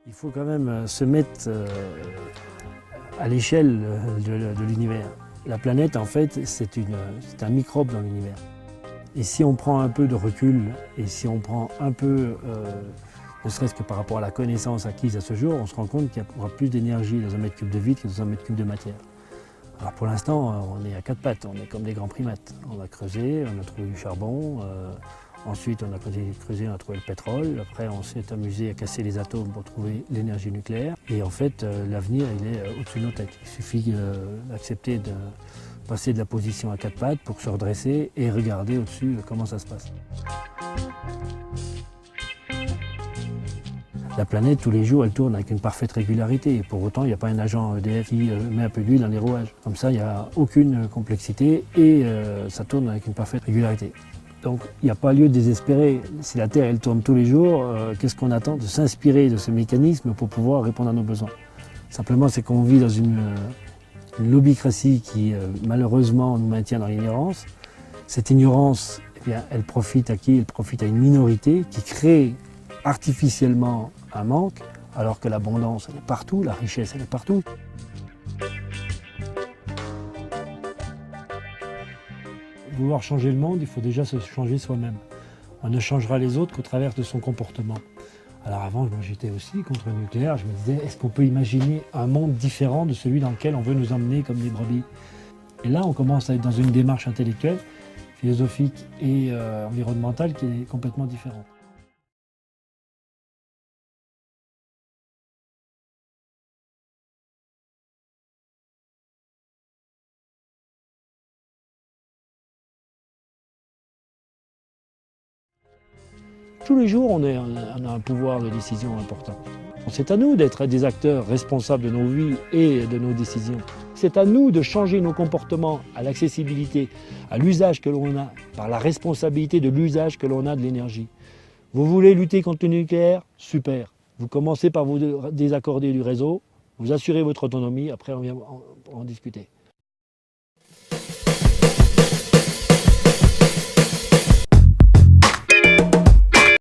Il faut quand même se mettre à l'échelle de l'univers. La planète, en fait, c'est un microbe dans l'univers. Et si on prend un peu de recul, et si on prend un peu, ne serait-ce que par rapport à la connaissance acquise à ce jour, on se rend compte qu'il y aura plus d'énergie dans un mètre cube de vide que dans un mètre cube de matière. Alors pour l'instant, on est à quatre pattes, on est comme des grands primates. On a creusé, on a trouvé du charbon, ensuite on a creusé, on a trouvé le pétrole, après on s'est amusé à casser les atomes pour trouver l'énergie nucléaire. Et en fait, l'avenir, il est au-dessus de nos têtes. Il suffit d'accepter de passer de la position à quatre pattes pour se redresser et regarder au-dessus comment ça se passe. La planète, tous les jours, elle tourne avec une parfaite régularité. Et pour autant, il n'y a pas un agent EDF qui met un peu d'huile dans les rouages. Comme ça, il n'y a aucune complexité et ça tourne avec une parfaite régularité. Donc, il n'y a pas lieu de désespérer. Si la Terre, elle tourne tous les jours, qu'est-ce qu'on attend? De s'inspirer de ce mécanisme pour pouvoir répondre à nos besoins. Simplement, c'est qu'on vit dans une lobbycratie qui, malheureusement, nous maintient dans l'ignorance. Cette ignorance, eh bien, elle profite à qui? Elle profite à une minorité qui crée artificiellement un manque, alors que l'abondance, elle est partout, la richesse, elle est partout. Vouloir changer le monde, il faut déjà se changer soi-même. On ne changera les autres qu'au travers de son comportement. Alors avant, moi, j'étais aussi contre le nucléaire, je me disais, est-ce qu'on peut imaginer un monde différent de celui dans lequel on veut nous emmener comme des brebis? Et là, on commence à être dans une démarche intellectuelle, philosophique et environnementale qui est complètement différente. Tous les jours, on a un pouvoir de décision important. C'est à nous d'être des acteurs responsables de nos vies et de nos décisions. C'est à nous de changer nos comportements à l'accessibilité, à l'usage que l'on a, par la responsabilité de l'usage que l'on a de l'énergie. Vous voulez lutter contre le nucléaire? Super. Vous commencez par vous désaccorder du réseau, vous assurez votre autonomie, après on vient en discuter.